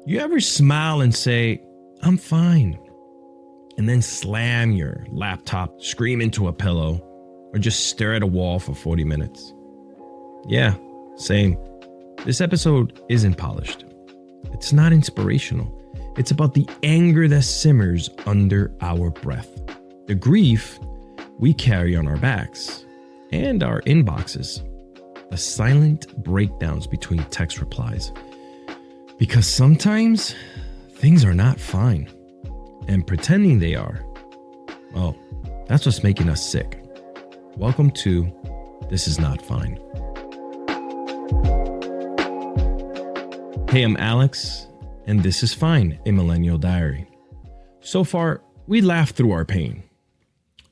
You ever smile and say, "I'm fine," and then slam your laptop, scream into a pillow, or just stare at a wall for 40 minutes? Yeah, same. This episode isn't polished. It's not inspirational. It's about the anger that simmers under our breath. The grief we carry on our backs and our inboxes. The silent breakdowns between text replies. Because sometimes things are not fine. And pretending they are, well, that's what's making us sick. Welcome to This Is Not Fine. Hey, I'm Alex, and this is Fine, a Millennial Diary. So far, we laughed through our pain.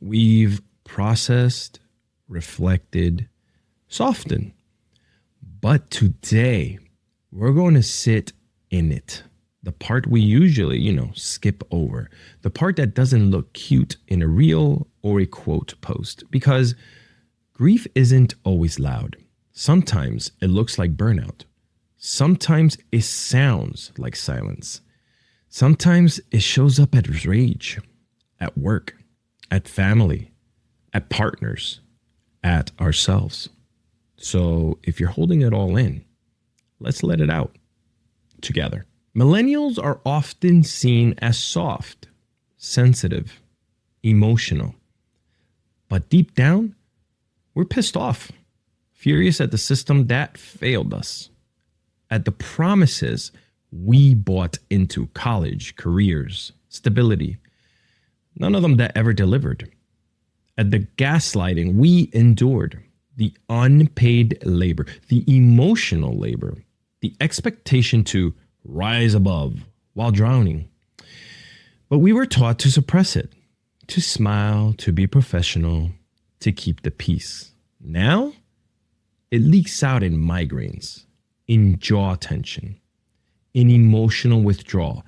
We've processed, reflected, softened. But today, we're going to sit in it. The part we usually, skip over. The part that doesn't look cute in a reel or a quote post. Because grief isn't always loud. Sometimes it looks like burnout. Sometimes it sounds like silence. Sometimes it shows up as rage, at work, at family, at partners, at ourselves. So if you're holding it all in, let's let it out together. Millennials are often seen as soft, sensitive, emotional. But deep down, we're pissed off, furious at the system that failed us, at the promises we bought into: college, careers, stability, none of them that ever delivered, at the gaslighting we endured, the unpaid labor, the emotional labor, the expectation to rise above while drowning. But we were taught to suppress it, to smile, to be professional, to keep the peace. Now, it leaks out in migraines, in jaw tension, in emotional withdrawal.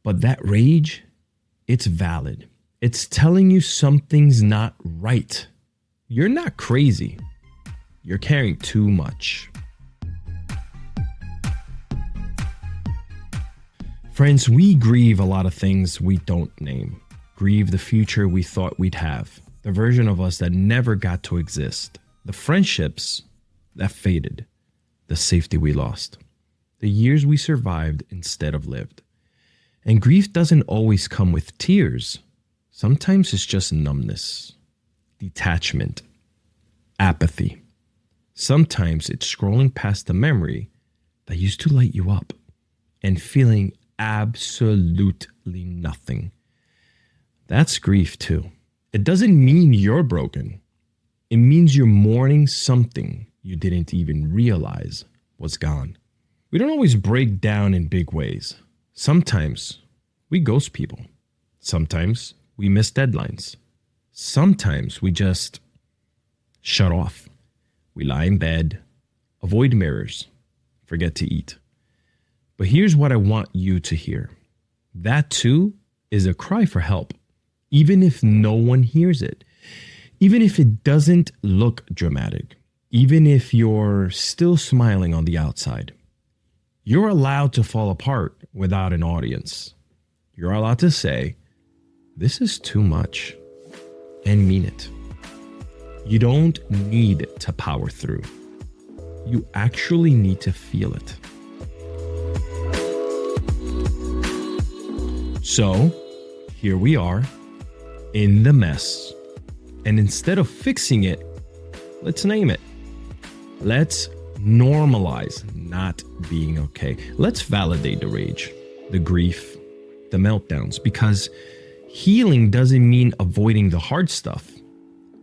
But that rage, it's valid. It's telling you something's not right. You're not crazy. You're carrying too much. Friends, we grieve a lot of things we don't name. Grieve the future we thought we'd have. The version of us that never got to exist. The friendships that faded. The safety we lost. The years we survived instead of lived. And grief doesn't always come with tears. Sometimes it's just numbness, detachment, apathy. Sometimes it's scrolling past the memory that used to light you up and feeling absolutely nothing. That's grief too. It doesn't mean you're broken. It means you're mourning something you didn't even realize was gone. We don't always break down in big ways. Sometimes we ghost people. Sometimes we miss deadlines. Sometimes we just shut off. We lie in bed, avoid mirrors, forget to eat. But here's what I want you to hear. That too is a cry for help, even if no one hears it, even if it doesn't look dramatic, even if you're still smiling on the outside. You're allowed to fall apart without an audience. You're allowed to say, "This is too much," and mean it. You don't need to power through. You actually need to feel it. So, here we are, in the mess. And instead of fixing it, let's name it. Let's normalize not being okay. Let's validate the rage, the grief, the meltdowns, because healing doesn't mean avoiding the hard stuff.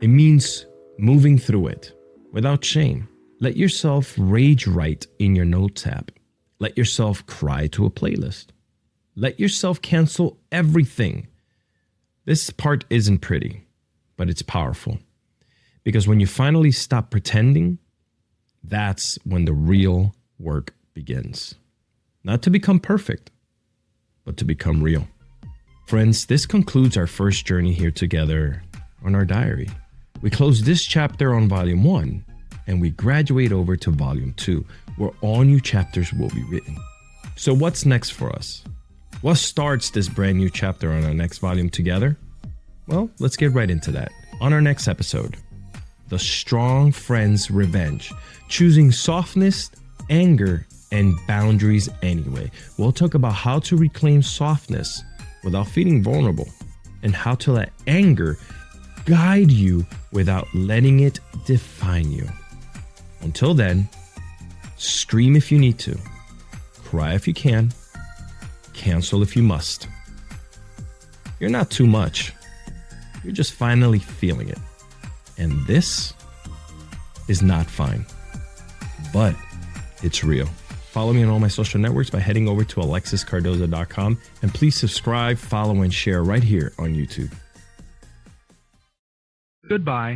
It means moving through it without shame. Let yourself rage write in your notes app. Let yourself cry to a playlist. Let yourself cancel everything. This part isn't pretty, but it's powerful. Because when you finally stop pretending, that's when the real work begins. Not to become perfect, but to become real. Friends, this concludes our first journey here together on our diary. We close this chapter on volume 1 and we graduate over to volume 2, where all new chapters will be written. So what's next for us? What starts this brand new chapter on our next volume together? Well, let's get right into that. On our next episode, the strong friend's revenge, choosing softness, anger, and boundaries anyway. We'll talk about how to reclaim softness without feeling vulnerable, and how to let anger guide you without letting it define you. Until then, scream if you need to, cry if you can, cancel if you must. You're not too much. You're just finally feeling it. And this is not fine, but it's real. Follow me on all my social networks by heading over to alexiscardoza.com, and please subscribe, follow, and share right here on YouTube. Goodbye.